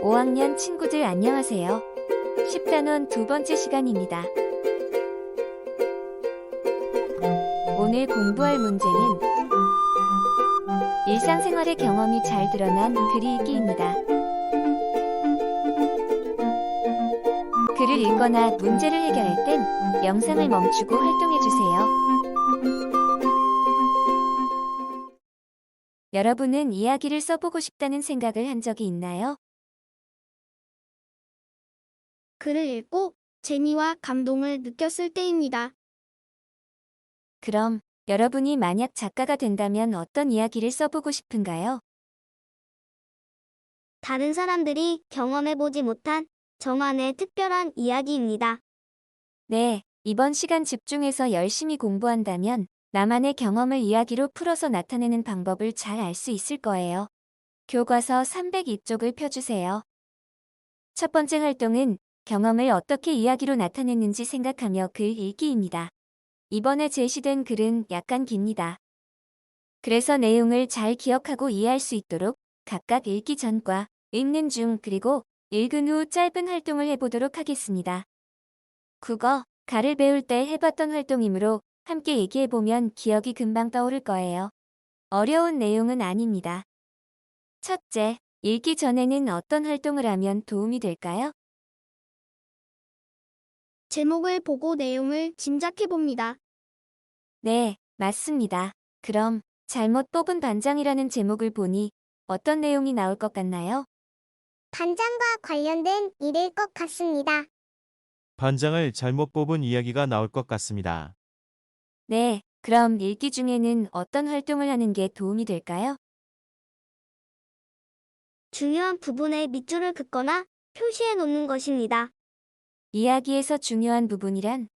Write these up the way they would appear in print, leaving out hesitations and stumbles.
5학년 친구들 안녕하세요. 10단원 두 번째 시간입니다. 오늘 공부할 문제는 일상생활의 경험이 잘 드러난 글이 읽기입니다. 글을 읽거나 문제를 해결할 땐 영상을 멈추고 활동해주세요. 여러분은 이야기를 써보고 싶다는 생각을 한 적이 있나요? 글을 읽고 재미와 감동을 느꼈을 때입니다. 그럼 여러분이 만약 작가가 된다면 어떤 이야기를 써보고 싶은가요? 다른 사람들이 경험해보지 못한 저만의 특별한 이야기입니다. 네, 이번 시간 집중해서 열심히 공부한다면 나만의 경험을 이야기로 풀어서 나타내는 방법을 잘 알 수 있을 거예요. 교과서 302쪽을 펴주세요. 첫 번째 활동은 경험을 어떻게 이야기로 나타냈는지 생각하며 글 읽기입니다. 이번에 제시된 글은 약간 깁니다. 그래서 내용을 잘 기억하고 이해할 수 있도록 각각 읽기 전과 읽는 중 그리고 읽은 후 짧은 활동을 해보도록 하겠습니다. 국어, 가를 배울 때 해봤던 활동이므로 함께 얘기해보면 기억이 금방 떠오를 거예요. 어려운 내용은 아닙니다. 첫째, 읽기 전에는 어떤 활동을 하면 도움이 될까요? 제목을 보고 내용을 짐작해봅니다. 네, 맞습니다. 그럼 잘못 뽑은 반장이라는 제목을 보니 어떤 내용이 나올 것 같나요? 반장과 관련된 일일 것 같습니다. 반장을 잘못 뽑은 이야기가 나올 것 같습니다. 네, 그럼 읽기 중에는 어떤 활동을 하는 게 도움이 될까요? 중요한 부분에 밑줄을 긋거나 표시해 놓는 것입니다. 이야기에서 중요한 부분이란?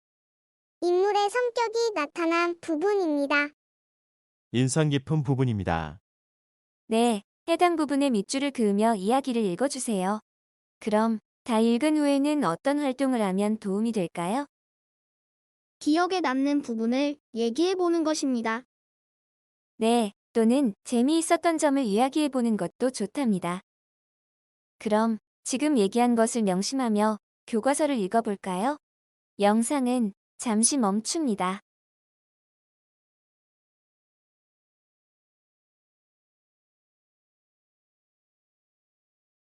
인물의 성격이 나타난 부분입니다. 인상 깊은 부분입니다. 네, 해당 부분에 밑줄을 그으며 이야기를 읽어주세요. 그럼 다 읽은 후에는 어떤 활동을 하면 도움이 될까요? 기억에 남는 부분을 얘기해보는 것입니다. 네, 또는 재미있었던 점을 이야기해보는 것도 좋답니다. 그럼 지금 얘기한 것을 명심하며 교과서를 읽어볼까요? 영상은 잠시 멈춥니다.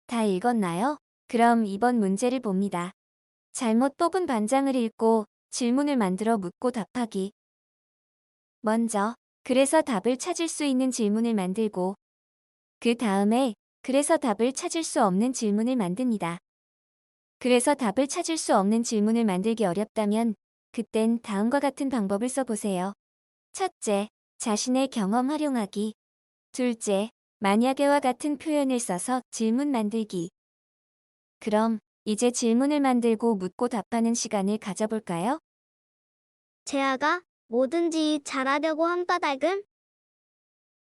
다 읽었나요? 그럼 이번 문제를 봅니다. 잘못 뽑은 반장을 읽고 질문을 만들어 묻고 답하기. 먼저, 그래서 답을 찾을 수 있는 질문을 만들고, 그 다음에 그래서 답을 찾을 수 없는 질문을 만듭니다. 그래서 답을 찾을 수 없는 질문을 만들기 어렵다면 그땐 다음과 같은 방법을 써보세요. 첫째, 자신의 경험 활용하기. 둘째, 만약에와 같은 표현을 써서 질문 만들기. 그럼 이제 질문을 만들고 묻고 답하는 시간을 가져볼까요? 재아가 뭐든지 잘하려고 한 까닭은?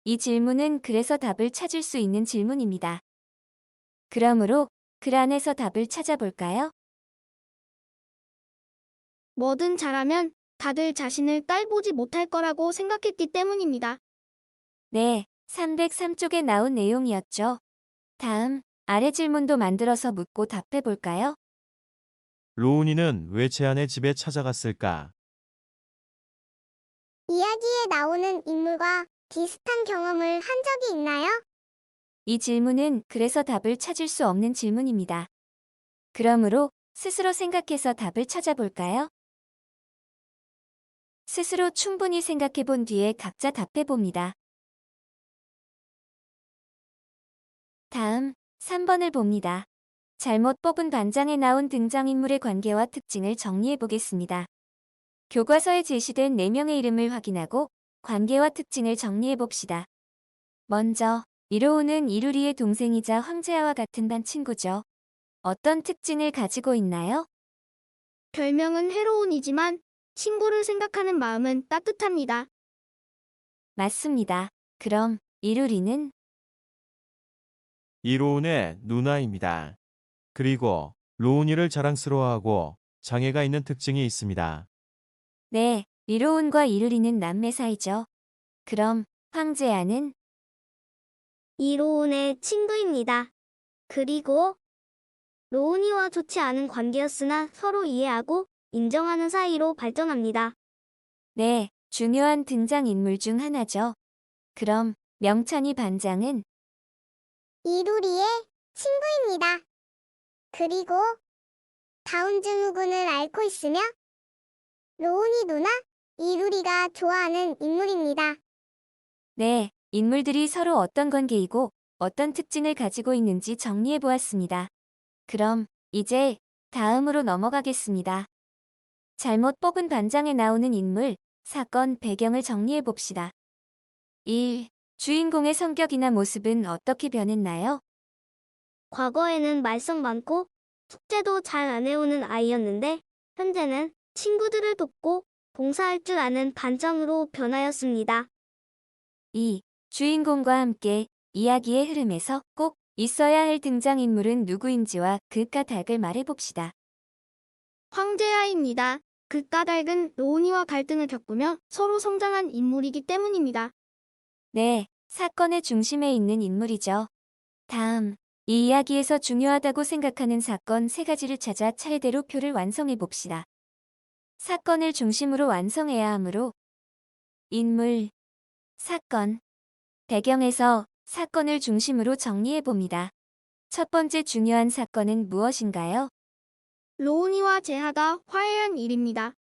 이 질문은 그래서 답을 찾을 수 있는 질문입니다. 그러므로 글 안에서 답을 찾아볼까요? 뭐든 잘하면 다들 자신을 딸보지 못할 거라고 생각했기 때문입니다. 네, 303쪽에 나온 내용이었죠. 다음, 아래 질문도 만들어서 묻고 답해볼까요? 로운이는 왜 제안의 집에 찾아갔을까? 이야기에 나오는 인물과 비슷한 경험을 한 적이 있나요? 이 질문은 그래서 답을 찾을 수 없는 질문입니다. 그러므로 스스로 생각해서 답을 찾아볼까요? 스스로 충분히 생각해본 뒤에 각자 답해봅니다. 다음, 3번을 봅니다. 잘못 뽑은 반장에 나온 등장인물의 관계와 특징을 정리해보겠습니다. 교과서에 제시된 4명의 이름을 확인하고 관계와 특징을 정리해봅시다. 먼저, 이로우는 이루리의 동생이자 황제아와 같은 반 친구죠. 어떤 특징을 가지고 있나요? 별명은 해로운이지만 친구를 생각하는 마음은 따뜻합니다. 맞습니다. 그럼 이루리는? 이로운의 누나입니다. 그리고 로운이를 자랑스러워하고 장애가 있는 특징이 있습니다. 네, 이로운과 이루리는 남매 사이죠. 그럼 황제아는? 이로운의 친구입니다. 그리고 로운이와 좋지 않은 관계였으나 서로 이해하고 인정하는 사이로 발전합니다. 네, 중요한 등장인물 중 하나죠. 그럼 명찬이 반장은 이루리의 친구입니다. 그리고 다운 증후군을 앓고 있으며 로운이 누나, 이루리가 좋아하는 인물입니다. 네, 인물들이 서로 어떤 관계이고 어떤 특징을 가지고 있는지 정리해 보았습니다. 그럼 이제 다음으로 넘어가겠습니다. 잘못 뽑은 반장에 나오는 인물, 사건, 배경을 정리해 봅시다. 1. 주인공의 성격이나 모습은 어떻게 변했나요? 과거에는 말썽 많고 숙제도 잘 안 해오는 아이였는데 현재는 친구들을 돕고 봉사할 줄 아는 반장으로 변하였습니다. 2. 주인공과 함께 이야기의 흐름에서 꼭 있어야 할 등장인물은 누구인지와 그 까닭을 말해봅시다. 황제아입니다. 그 까닭은 로운이와 갈등을 겪으며 서로 성장한 인물이기 때문입니다. 네, 사건의 중심에 있는 인물이죠. 다음, 이 이야기에서 중요하다고 생각하는 사건 3가지를 찾아 차례대로 표를 완성해 봅시다. 사건을 중심으로 완성해야 하므로 인물, 사건, 배경에서 사건을 중심으로 정리해 봅니다. 첫 번째 중요한 사건은 무엇인가요? 로운이와 재하가 화해한 일입니다.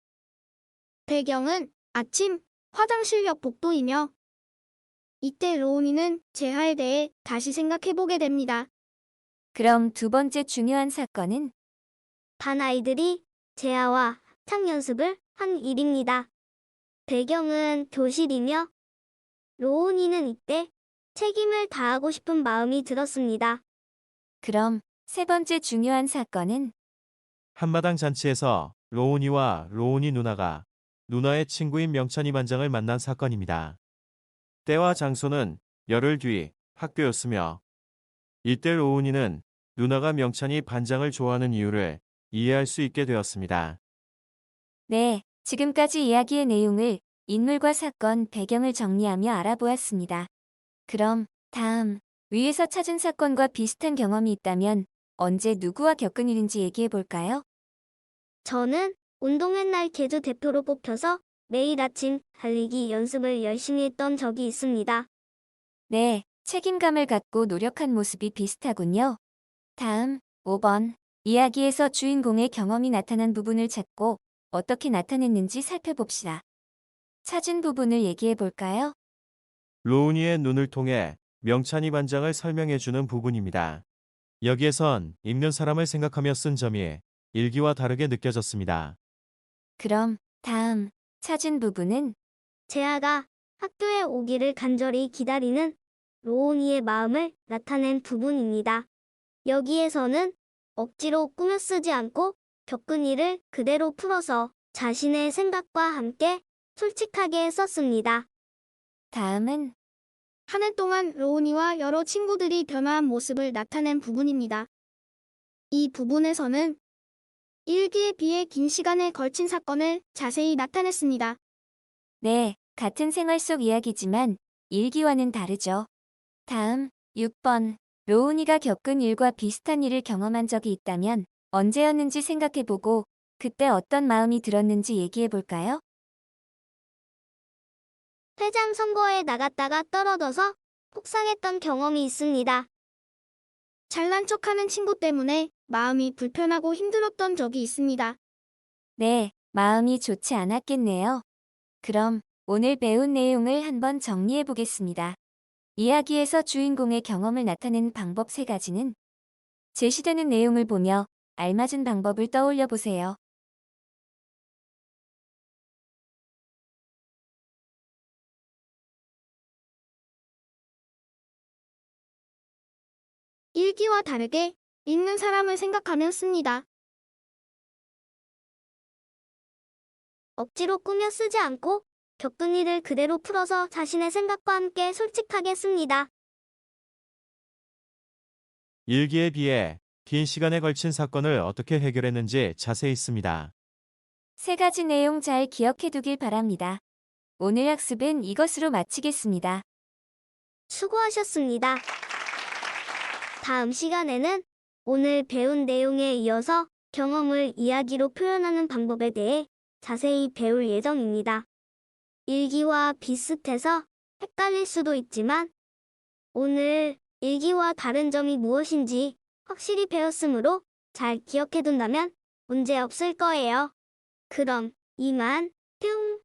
배경은 아침 화장실 옆 복도이며 이때 로운이는 재하에 대해 다시 생각해보게 됩니다. 그럼 두 번째 중요한 사건은 반 아이들이 재하와 합창 연습을 한 일입니다. 배경은 교실이며 로운이는 이때 책임을 다하고 싶은 마음이 들었습니다. 그럼 세 번째 중요한 사건은 한마당 잔치에서 로운이와 로운이 누나가 누나의 친구인 명찬이 반장을 만난 사건입니다. 때와 장소는 열흘 뒤 학교였으며 이때 로운이는 누나가 명찬이 반장을 좋아하는 이유를 이해할 수 있게 되었습니다. 네, 지금까지 이야기의 내용을 인물과 사건, 배경을 정리하며 알아보았습니다. 그럼 다음, 위에서 찾은 사건과 비슷한 경험이 있다면 언제 누구와 겪은 일인지 얘기해 볼까요? 저는 운동회 날 제주 대표로 뽑혀서 매일 아침 달리기 연습을 열심히 했던 적이 있습니다. 네, 책임감을 갖고 노력한 모습이 비슷하군요. 다음, 5번. 이야기에서 주인공의 경험이 나타난 부분을 찾고 어떻게 나타냈는지 살펴봅시다. 찾은 부분을 얘기해 볼까요? 로운이의 눈을 통해 명찬이 반장을 설명해주는 부분입니다. 여기에선 읽는 사람을 생각하며 쓴 점이 일기와 다르게 느껴졌습니다. 그럼 다음, 찾은 부분은 재하가 학교에 오기를 간절히 기다리는 로운이의 마음을 나타낸 부분입니다. 여기에서는 억지로 꾸며 쓰지 않고 겪은 일을 그대로 풀어서 자신의 생각과 함께 솔직하게 썼습니다. 다음은 한 해 동안 로운이와 여러 친구들이 변화한 모습을 나타낸 부분입니다. 이 부분에서는 일기에 비해 긴 시간에 걸친 사건을 자세히 나타냈습니다. 네, 같은 생활 속 이야기지만 일기와는 다르죠. 다음, 6번. 로운이가 겪은 일과 비슷한 일을 경험한 적이 있다면 언제였는지 생각해보고 그때 어떤 마음이 들었는지 얘기해볼까요? 회장 선거에 나갔다가 떨어져서 속상했던 경험이 있습니다. 잘난 척하는 친구 때문에 마음이 불편하고 힘들었던 적이 있습니다. 네, 마음이 좋지 않았겠네요. 그럼 오늘 배운 내용을 한번 정리해보겠습니다. 이야기에서 주인공의 경험을 나타내는 방법 3가지는 제시되는 내용을 보며 알맞은 방법을 떠올려 보세요. 일기와 다르게 읽는 사람을 생각하며 씁니다. 억지로 꾸며 쓰지 않고 겪은 일을 그대로 풀어서 자신의 생각과 함께 솔직하게 씁니다. 일기에 비해 긴 시간에 걸친 사건을 어떻게 해결했는지 자세히 있습니다. 3가지 내용 잘 기억해두길 바랍니다. 오늘 학습은 이것으로 마치겠습니다. 수고하셨습니다. 다음 시간에는 오늘 배운 내용에 이어서 경험을 이야기로 표현하는 방법에 대해 자세히 배울 예정입니다. 일기와 비슷해서 헷갈릴 수도 있지만 오늘 일기와 다른 점이 무엇인지 확실히 배웠으므로 잘 기억해둔다면 문제 없을 거예요. 그럼 이만 뿅!